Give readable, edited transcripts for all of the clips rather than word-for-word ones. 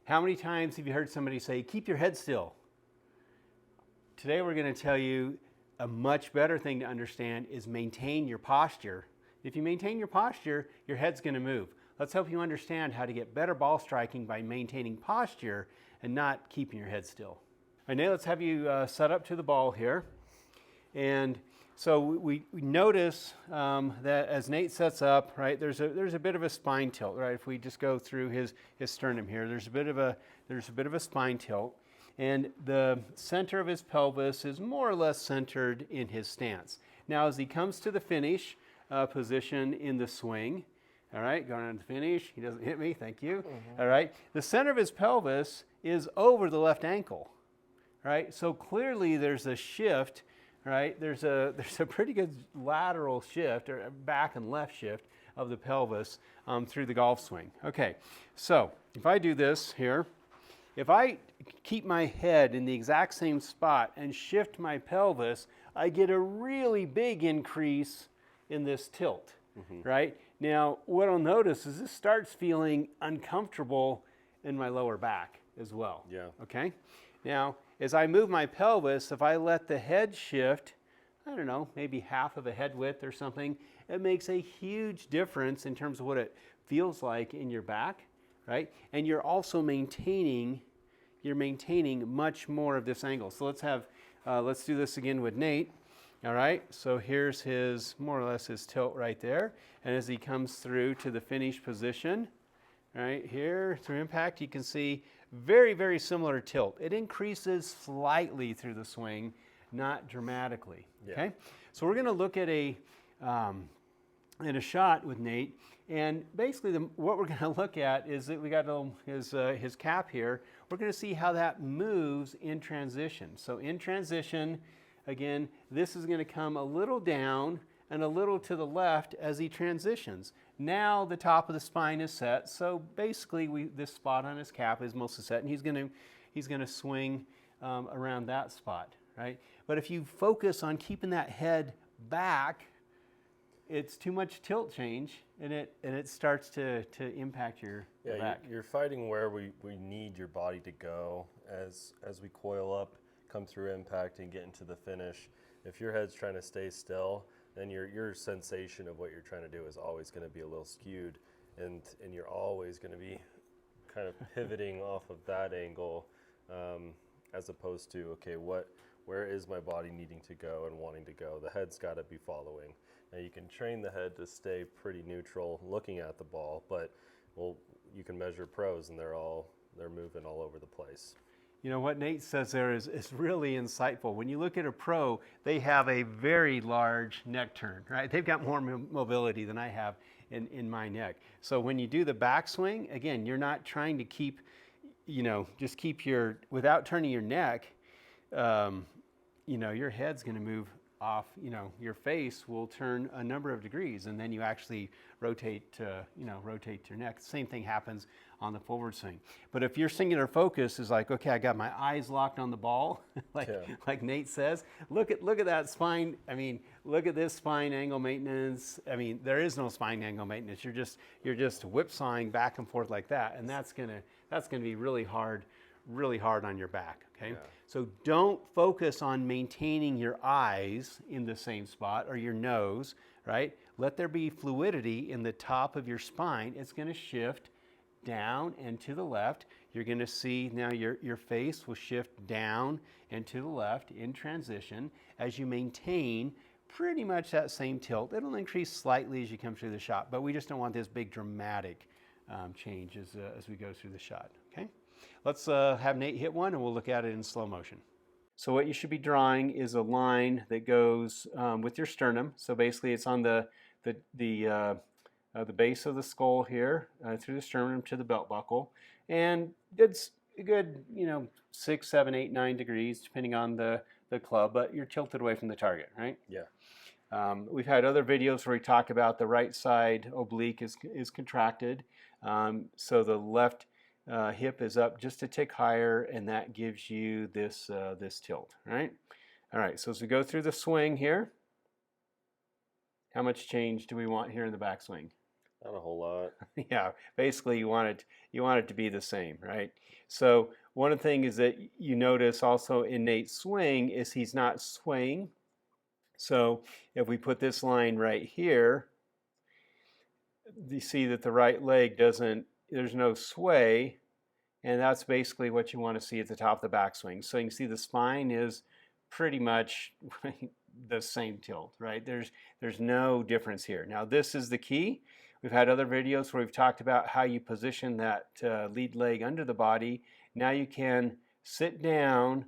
How many times have you heard somebody say, keep your head still? Today we're going to tell you a much better thing to understand is maintain your posture. If you maintain your posture, your head's going to move. Let's help you understand how to get better ball striking by maintaining posture and not keeping your head still. All right, Nate, let's have you set up to the ball here. And so we notice that as Nate sets up, right, there's a bit of a spine tilt, right? If we just go through his sternum here, there's a bit of a spine tilt, and the center of his pelvis is more or less centered in his stance. Now, as he comes to the finish position in the swing, all right, going on to the finish, he doesn't hit me, thank you. All right, the center of his pelvis is over the left ankle, right? So clearly there's a shift. Right, there's a pretty good lateral shift or back and left shift of the pelvis through the golf swing. Okay, so if I do this here, if I keep my head in the exact same spot and shift my pelvis, I get a really big increase in this tilt. Right, now what I'll notice is this starts feeling uncomfortable in my lower back as well. Yeah. Okay, now as I move my pelvis, if I let the head shift, I don't know, maybe half of a head width or something, it makes a huge difference in terms of what it feels like in your back, right? And you're also maintaining much more of this angle. So let's do this again with Nate. All right, so here's his, more or less his tilt right there. And as he comes through to the finish position, right here through impact, you can see very, very similar tilt. It increases slightly through the swing, not dramatically. Yeah. Okay, so we're going to look at a shot with Nate, and basically what we're going to look at is that we got his cap here. We're going to see how that moves in transition. So in transition, again, this is going to come a little down and a little to the left as he transitions. Now the top of the spine is set, so basically this spot on his cap is mostly set, and he's going to swing around that spot, right? But if you focus on keeping that head back, it's too much tilt change, and it starts to impact your back. You're fighting where we need your body to go as we coil up, come through impact, and get into the finish. If your head's trying to stay still, then your sensation of what you're trying to do is always going to be a little skewed, and you're always going to be kind of pivoting off of that angle, as opposed to, okay, where is my body needing to go and wanting to go? The head's got to be following. Now you can train the head to stay pretty neutral looking at the ball, but you can measure pros and they're moving all over the place. You know, what Nate says there is really insightful. When you look at a pro, they have a very large neck turn, right? They've got more mobility than I have in my neck. So when you do the backswing, again, you're not trying to keep, just keep without turning your neck, your head's going to move off, your face will turn a number of degrees, and then you actually rotate your neck. Same thing happens on the forward swing. But if your singular focus is like, okay, I got my eyes locked on the ball, like Nate says, look at that spine. I mean, look at this spine angle maintenance. I mean, there is no spine angle maintenance. You're just whipsawing back and forth like that, and that's gonna be really hard on your back. Okay, yeah. So don't focus on maintaining your eyes in the same spot or your nose, right? Let there be fluidity in the top of your spine. It's going to shift down and to the left. You're going to see now your face will shift down and to the left in transition as you maintain pretty much that same tilt. It'll increase slightly as you come through the shot, but we just don't want this big dramatic change as we go through the shot. Okay. Let's have Nate hit one, and we'll look at it in slow motion. So what you should be drawing is a line that goes with your sternum. So basically, it's on the base of the skull here, through the sternum to the belt buckle, and it's a good 6, 7, 8, 9 degrees depending on the club, but you're tilted away from the target, right? Yeah. We've had other videos where we talk about the right side oblique is contracted, so the left hip is up just a tick higher, and that gives you this tilt, right? All right, so as we go through the swing here, how much change do we want here in the backswing? Not a whole lot. Yeah, basically you want it to be the same, right? So one thing is that you notice also in Nate's swing is he's not swaying. So if we put this line right here, you see that the right leg there's no sway, and that's basically what you want to see at the top of the backswing. So you can see the spine is pretty much the same tilt, right? There's no difference here. Now this is the key. We've had other videos where we've talked about how you position that lead leg under the body. Now you can sit down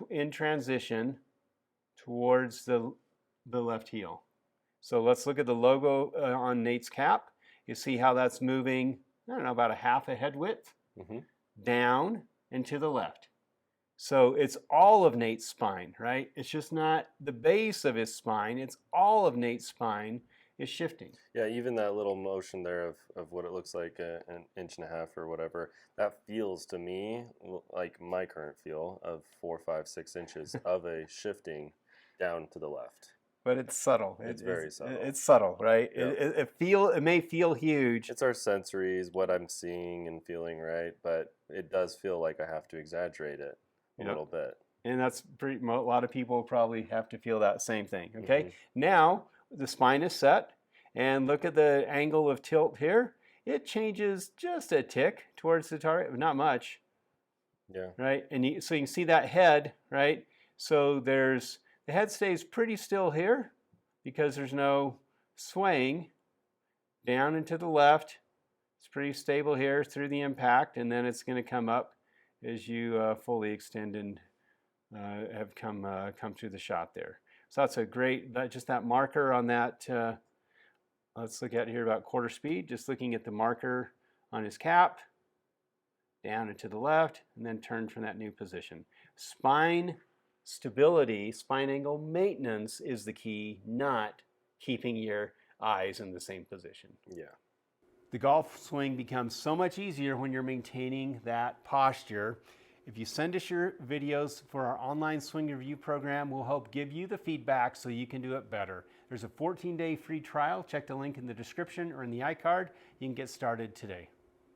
in transition towards the left heel. So let's look at the logo on Nate's cap. You see how that's moving, I don't know, about a half a head width down and to the left. So it's all of Nate's spine, right? It's just not the base of his spine, it's all of Nate's spine is shifting. Yeah, even that little motion there of what it looks like an inch and a half or whatever, that feels to me like my current feel of 4, 5, 6 inches of a shifting down to the left. But it's subtle. It's very subtle. It's subtle, right? Yep. It may feel huge. It's our sensories, what I'm seeing and feeling, right? But it does feel like I have to exaggerate it a little bit. And that's a lot of people probably have to feel that same thing, okay? Now, the spine is set, and look at the angle of tilt here. It changes just a tick towards the target, not much. Yeah. Right? And so you can see that head, right? So the head stays pretty still here because there's no swaying. Down and to the left. It's pretty stable here through the impact, and then it's going to come up as you fully extend and have come through the shot there. So that's a great, just that marker on that. Let's look at here about quarter speed, just looking at the marker on his cap, down and to the left, and then turn from that new position. Spine stability, spine angle maintenance is the key, not keeping your eyes in the same position. Yeah. The golf swing becomes so much easier when you're maintaining that posture. If you send us your videos for our online swing review program, we'll help give you the feedback so you can do it better. There's a 14-day free trial. Check the link in the description or in the iCard. You can get started today.